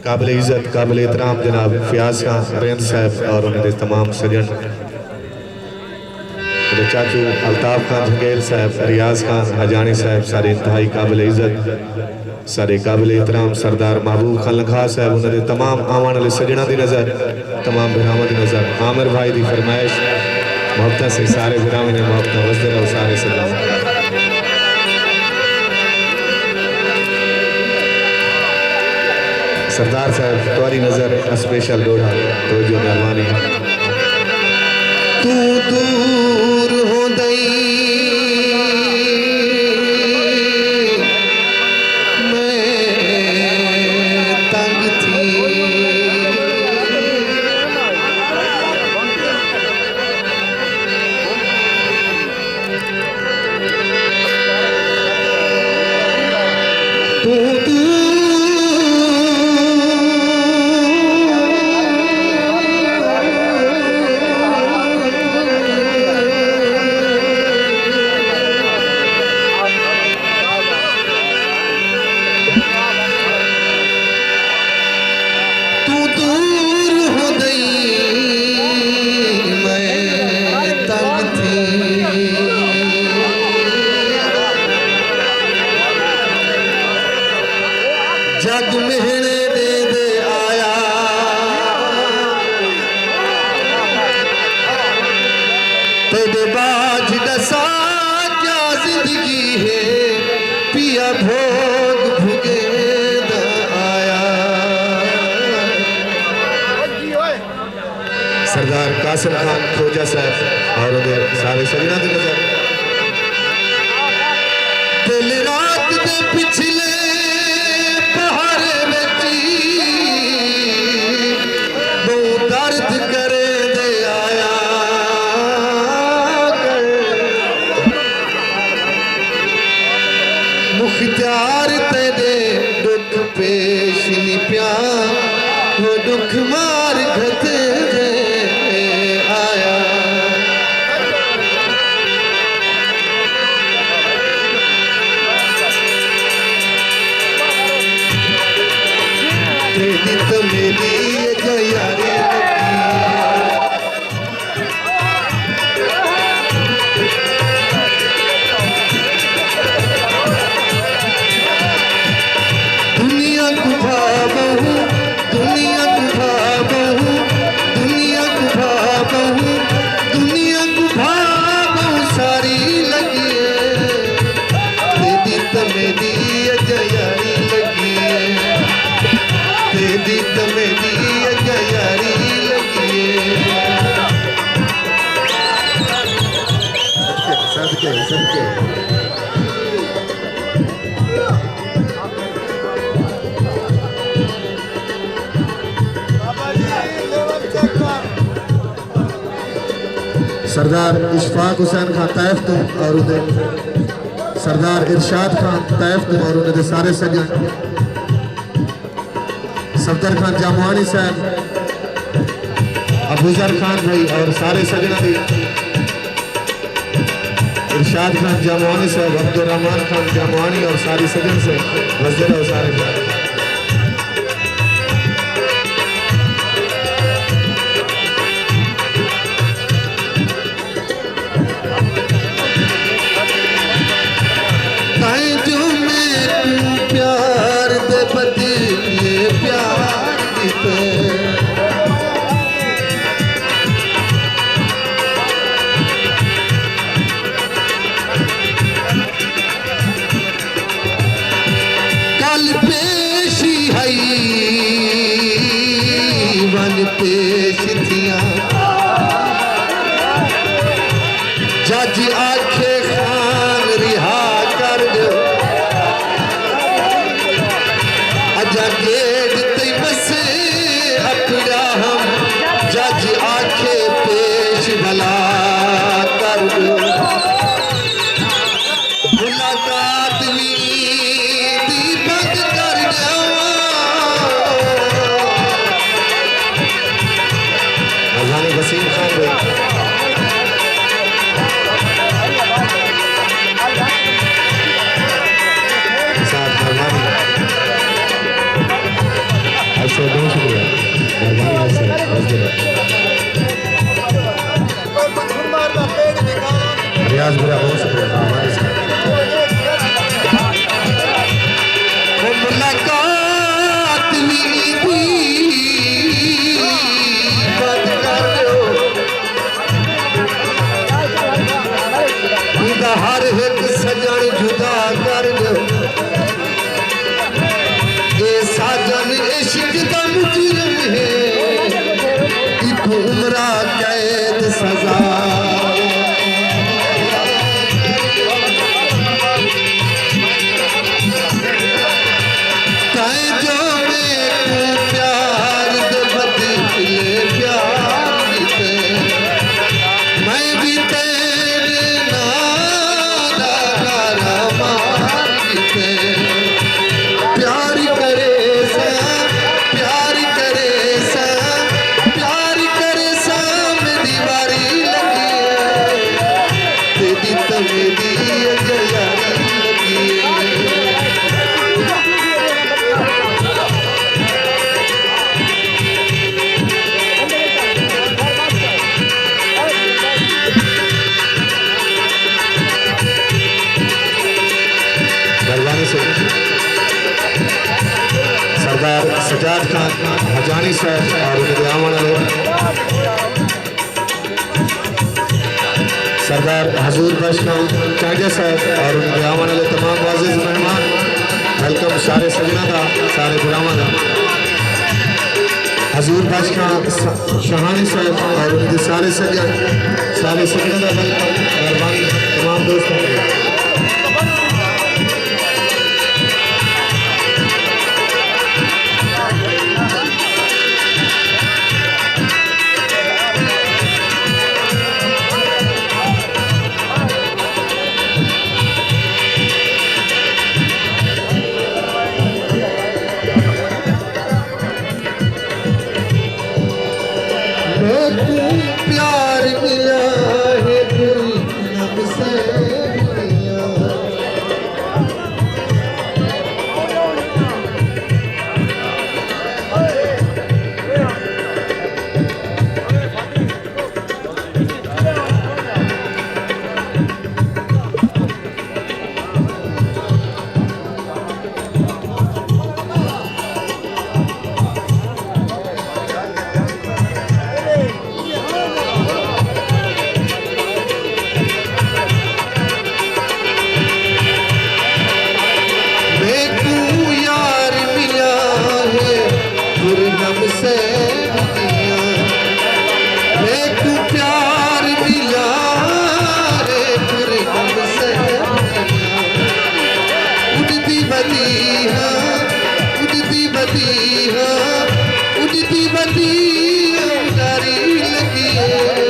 काबिल इज़्ज़त काबिल एहतराम जनाब फयाज खान रेंद साहब और उन्होंने तमाम सजन मेरे चाचू अल्ताफ़ खान झंगेल साहब रियाज खान हजानी साहब सारे इंतहाई काबिल इज़्ज़त सारे काबिल एहतराम सरदार महबूब खान लखा साहब उन्होंने तमाम आवन वाले सजना की नज़र तमाम बिरामद की नज़र आमिर भाई की फरमाइश मोहब्बत से सारे बिराम ने मोहब्बत वसदे रहो सारे सजन सरदार साहब तुम्हारी नजर स्पेशल डोढ़ा तो जो मेहरबानी तू दूर हो गई मैं तंग थी तू जग मेहने दे आया तेरे बाज दसा क्या जिंदगी है पिया भोग भुगे आया। सरदार कासिम खान खोजा साहब और सारे सजना की नजर दिल रात दे पिछले मुख्तियार तेरे दुख पेश नहीं प्या वो दुख मार घते आया। तेरी तो मेरी यारी सरदार इशफाक हुसैन खान तैफ तुम और सरदार इरशाद खान तैफ तुम और उन्हें सारे सजन सफदर खान जामुआनी साहब अबूजर खान भाई और सारे सजना भी इरशाद खान जामुआनी साहब अब्दुर्रहमान खान जामुआनी और सारी सजन से वज़ीर और सारे प्यार दे पति प्यार कल पेशी हई वन पेश थिया जज आखे खान रिहा कर दो गेट ते बसे अपना हम जज आखे पेश भला कर दो मुलाकात भी बंद कर दो वसीम खान भाई रियाज मेरा बहुत शुक्रिया हमारे साथ। मुलाकात भी थी बंद कर दो हर एक सजन जुदा कर दो ये साजन इश्क का मुजरिम है एक उम्रा कैद सजा जो मेरे प्यार दे बदले प्यार दे मैं भी तेरे नाना मांगते प्यार करे सा प्यार करे सा प्यार करे सा में दीवारी लगी है तेरी तो मेरी गयारी लगी है सरदार सजाद खान हजानी साहब और उनके आमन वाले सरदार हजूर बख्श चांजा साहब और उनके आमन वाले तमाम वाजिज़ मेहमान वेलकम सारे सजना का सारे गुलामा का हजूर बख्श शहानी साहब और उनके सारे सजना का वेलकम मेहरबानी तमाम दोस्तों के प्यार मिला है गुरनाम से मिला से मिला एक प्यार मिला रे गुरनाम से मिला उड़ती बदिया उड़ती बदिया उड़ती बदिया उड़ारी लगी है